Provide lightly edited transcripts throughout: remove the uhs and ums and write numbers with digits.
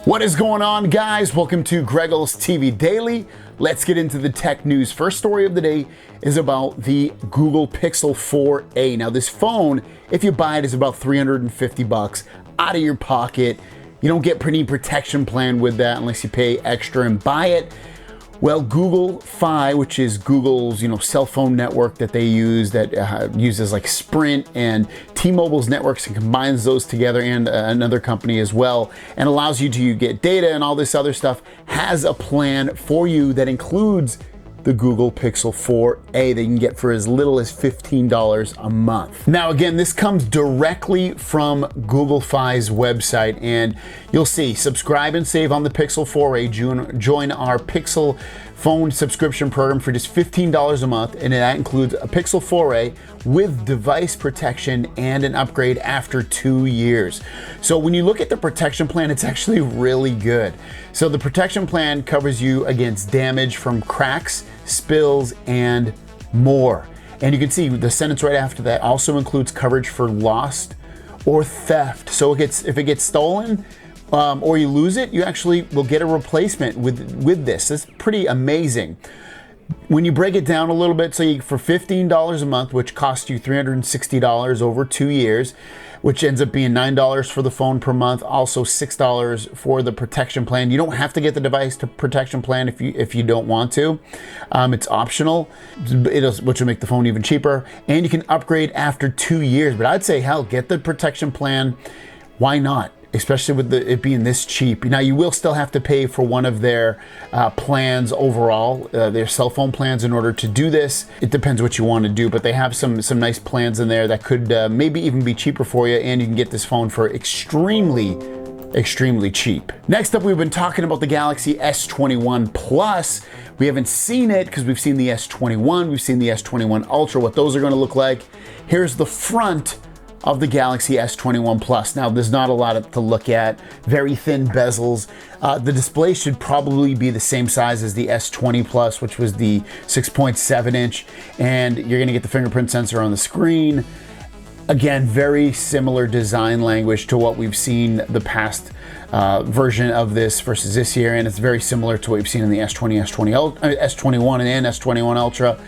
What is going on, guys? Welcome to Greggles TV Daily. Let's get into the tech news. First story of the day is about the Google Pixel 4a. Now this phone, if you buy it, is about $350 out of your pocket. You don't get any protection plan with that unless you pay extra and buy it. Well, Google Fi, which is Google's cell phone network that they use, that uses like Sprint and T-Mobile's networks, and combines those together, and another company as well, and allows you to get data and all this other stuff, has a plan for you that includes the Google Pixel 4a that you can get for as little as $15 a month. Now again, this comes directly from Google Fi's website, and you'll see subscribe and save on the Pixel 4a. Join our Pixel phone subscription program for just $15 a month, and that includes a Pixel 4a with device protection and an upgrade after 2 years. So when you look at the protection plan, it's actually really good. So the protection plan covers you against damage from cracks, spills, and more. And you can see the sentence right after that also includes coverage for lost or theft. So if it gets stolen, or you lose it, you actually will get a replacement with this. It's pretty amazing. When you break it down a little bit, so for $15 a month, which costs you $360 over 2 years, which ends up being $9 for the phone per month, also $6 for the protection plan. You don't have to get the device protection plan if you don't want to. It's optional, which will make the phone even cheaper. And you can upgrade after 2 years. But I'd say, hell, get the protection plan. Why not? Especially with it being this cheap. Now you will still have to pay for one of their plans overall, their cell phone plans, in order to do this. It depends what you want to do, but they have some nice plans in there that could maybe even be cheaper for you, and you can get this phone for extremely cheap. Next up, we've been talking about the Galaxy S21 Plus. We haven't seen it because we've seen the S21, we've seen the S21 Ultra, what those are going to look like. Here's the front of the Galaxy S21 Plus. Now, there's not a lot to look at. Very thin bezels. The display should probably be the same size as the S20 Plus, which was the 6.7 inch, and you're gonna get the fingerprint sensor on the screen. Again, very similar design language to what we've seen the past version of this versus this year, and it's very similar to what we've seen in the S21 and S21 Ultra.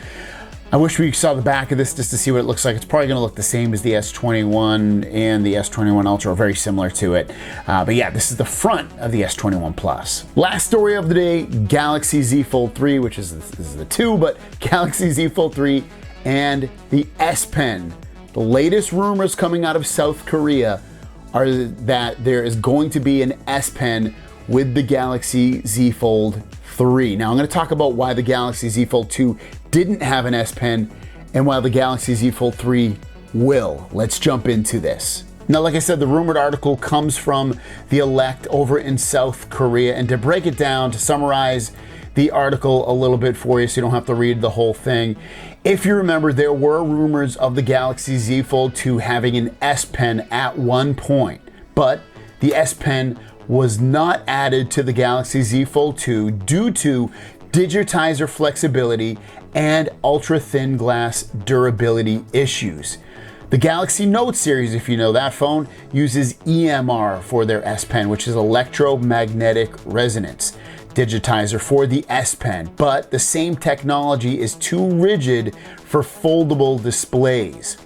I wish we saw the back of this just to see what it looks like. It's probably gonna look the same as the S21 and the S21 Ultra, very similar to it. But yeah, this is the front of the S21 Plus. Last story of the day, Galaxy Z Fold 3, which is this is the 2, but Galaxy Z Fold 3 and the S Pen. The latest rumors coming out of South Korea are that there is going to be an S Pen with the Galaxy Z Fold 3. Now I'm going to talk about why the Galaxy Z Fold 2 didn't have an S Pen and why the Galaxy Z Fold 3 will. Let's jump into this. Now, like I said, the rumored article comes from The Elect over in South Korea, and to break it down, to summarize the article a little bit for you so you don't have to read the whole thing. If you remember, there were rumors of the Galaxy Z Fold 2 having an S Pen at one point, but the S Pen was not added to the Galaxy Z Fold 2 due to digitizer flexibility and ultra thin glass durability issues. The Galaxy Note series, if you know that phone, uses EMR for their S Pen, which is electromagnetic resonance digitizer for the S Pen, but the same technology is too rigid for foldable displays.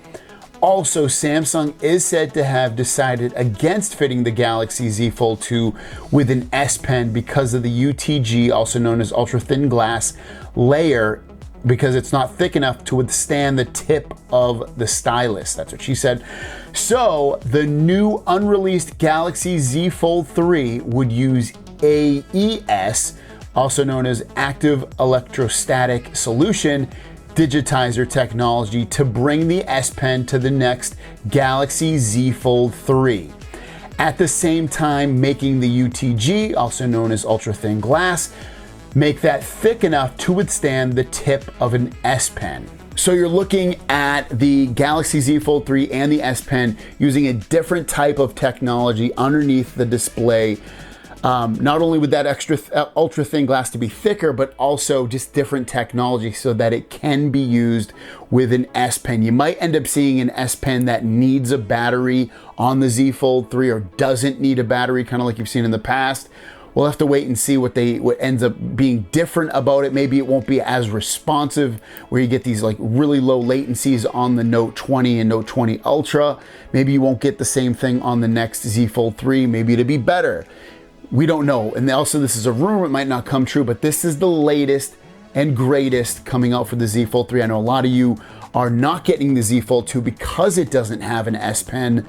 Also, Samsung is said to have decided against fitting the Galaxy Z Fold 2 with an S Pen because of the UTG, also known as ultra thin glass layer, because it's not thick enough to withstand the tip of the stylus. That's what she said. So the new unreleased Galaxy Z Fold 3 would use AES, also known as active electrostatic solution digitizer technology, to bring the S Pen to the next Galaxy Z Fold 3. At the same time, making the UTG, also known as ultra thin glass, make that thick enough to withstand the tip of an S Pen. So you're looking at the Galaxy Z Fold 3 and the S Pen using a different type of technology underneath the display Not only with that extra ultra thin glass to be thicker, but also just different technology so that it can be used with an S Pen. You might end up seeing an S Pen that needs a battery on the Z Fold 3 or doesn't need a battery, kind of like you've seen in the past. We'll have to wait and see what ends up being different about it. Maybe it won't be as responsive, where you get these like really low latencies on the Note 20 and Note 20 Ultra. Maybe you won't get the same thing on the next Z Fold 3. Maybe it'll be better. We don't know. And also, this is a rumor, it might not come true, but this is the latest and greatest coming out for the Z Fold 3. I know a lot of you are not getting the Z Fold 2 because it doesn't have an S Pen.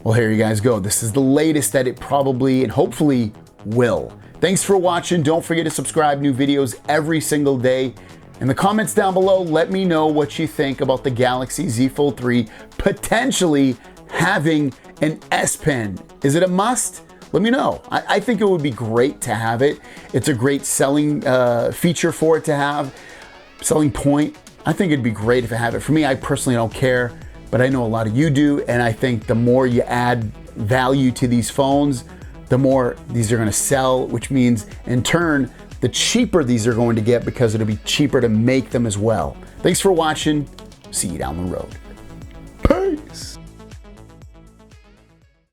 Well, here you guys go. This is the latest that it probably and hopefully will. Thanks for watching. Don't forget to subscribe. New videos every single day. In the comments down below, let me know what you think about the Galaxy Z Fold 3 potentially having an S Pen. Is it a must? Let me know. I think it would be great to have it. It's a great selling feature for it to have. Selling point. I think it'd be great if it had it. For me, I personally don't care, but I know a lot of you do, and I think the more you add value to these phones, the more these are going to sell, which means in turn, the cheaper these are going to get because it'll be cheaper to make them as well. Thanks for watching. See you down the road.